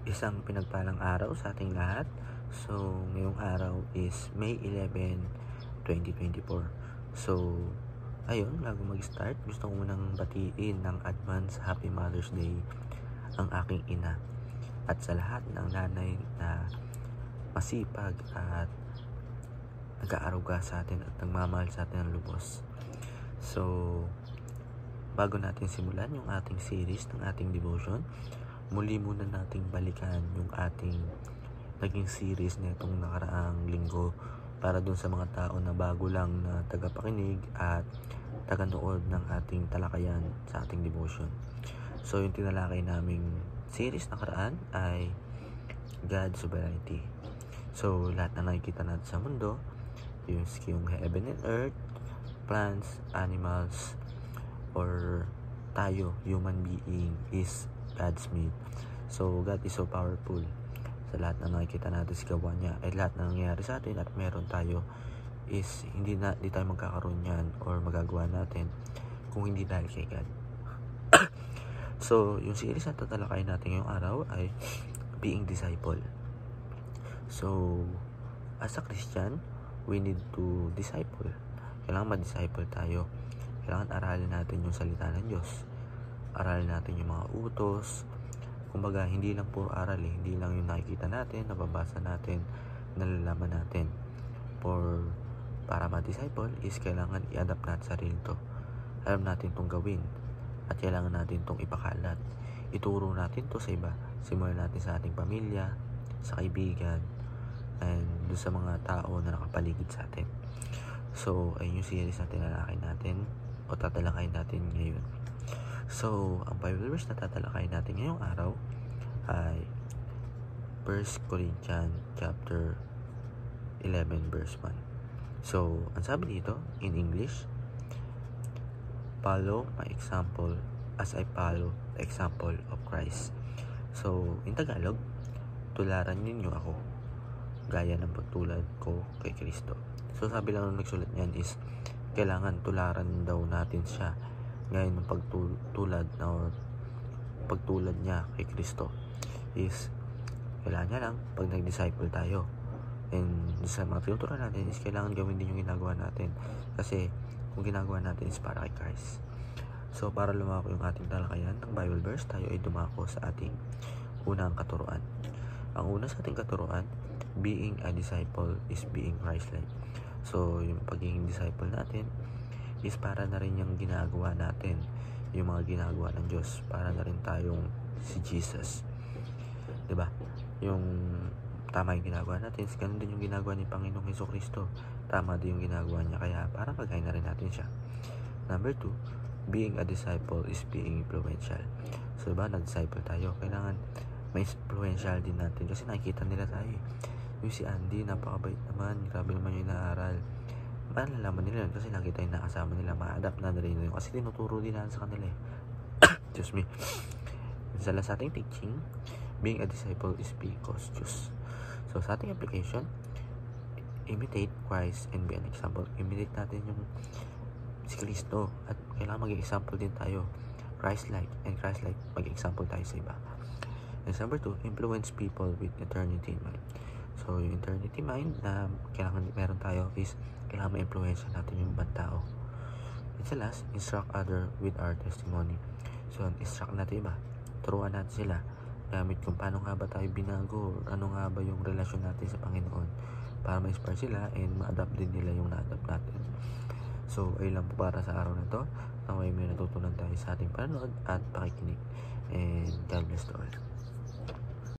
Isang pinagpalang araw sa ating lahat. So, ngayong araw is May 11, 2024. So, ayun, bago mag-start, gusto ko munang batiin ng advance Happy Mother's Day ang aking ina at sa lahat ng nanay na masipag at nag-aaruga sa atin at nagmamahal sa atin ng lubos. So, bago natin simulan yung ating series ng ating devotion, muli muna nating balikan yung ating naging series netong nakaraang linggo para dun sa mga tao na bago lang na tagapakinig at taganood ng ating talakayan sa ating devotion. So yung tinalakay naming series nakaraan ay God's sovereignty. So lahat na nakikita natin sa mundo, yung heaven and earth, plants, animals, or tayo, human being, is God's made. So God is so powerful. Sa lahat na nakikita natin sa gawa niya, ay lahat na nangyayari sa atin at meron tayo is hindi tayo magkakaroon yan or magagawa natin kung hindi dahil kay God. So yung series na tatalakayin natin ngayong araw ay being disciple. So as a Christian, we need to disciple. Kailangan ma-disciple tayo. Kailangan aralin natin yung salita ng Diyos. Aralin natin yung mga utos. Kumbaga, hindi lang puro aral hindi lang yung nakikita natin, nababasa natin, nalalaman natin. Para ma-disciple is kailangan i-adapt natin sarili to. Alam natin tong gawin at kailangan natin tong ipakalat. Ituro natin to sa iba. Simulan natin sa ating pamilya, sa kaibigan, and doon sa mga tao na nakapaligid sa atin. So, ayun yung series na tinalakay natin o tatalakayin natin ngayon. So, ang Bible verse na tatalakayin natin ngayong araw ay 1 Corinthians chapter 11 verse 1. So, ang sabi dito in English, follow my example as I follow the example of Christ. So, in Tagalog, tularan ninyo ako gaya ng pagtulad ko kay Kristo. So, sabi lang ng nagsulat niyan is kailangan tularan daw natin siya gaya ng pagtulad niya kay Kristo. Is kailangan niya lang pag nag-disciple tayo, and sa mga tinuturan natin is kailangan gawin din yung ginagawa natin, kasi kung ginagawa natin is para kay Christ. So para lumako yung ating talakayan ng Bible verse, tayo ay dumako sa ating unang katuruan. Ang una sa ating katuruan, being a disciple is being Christ-like. So yung pagiging disciple natin is para na rin yung ginagawa natin, yung mga ginagawa ng Diyos, para na rin tayong si Jesus. Diba? Yung tama yung ginagawa natin, ganun din yung ginagawa ni Panginoong Jesucristo. Tama din yung ginagawa niya, kaya parang kagaya na rin natin siya. Number 2, being a disciple is being influential. So diba, nag-disciple tayo, kailangan may influential din natin, kasi nakikita nila tayo. Yung si Andy, napakabait naman, grabe naman yung inaaral. Malalaman nila yun kasi lagi tayong nakasama nila, ma-adapt na nila yun kasi tinuturo din natin sa kanila Excuse me. Sa ating teaching, being a disciple is being cautious. So sa ating application, imitate Christ and be an example. Imitate natin yung si Kristo at kailangan maging example din tayo, Christ-like, and Christ-like maging example tayo sa iba. And number 2, influence people with eternity in mind. So yung eternity mind na kailangan meron tayo is kailangan ma-influence natin yung ibang tao. And sa last, instruct other with our testimony. So instruct natin iba, turuan natin sila gamit kung paano nga ba tayo binago, ano nga ba yung relasyon natin sa Panginoon, para ma-inspire sila and ma-adapt din nila yung na-adapt natin. So ay lang po para sa araw na to, naway may natutunan tayo sa ating panonood at pakikinig, and God bless to all.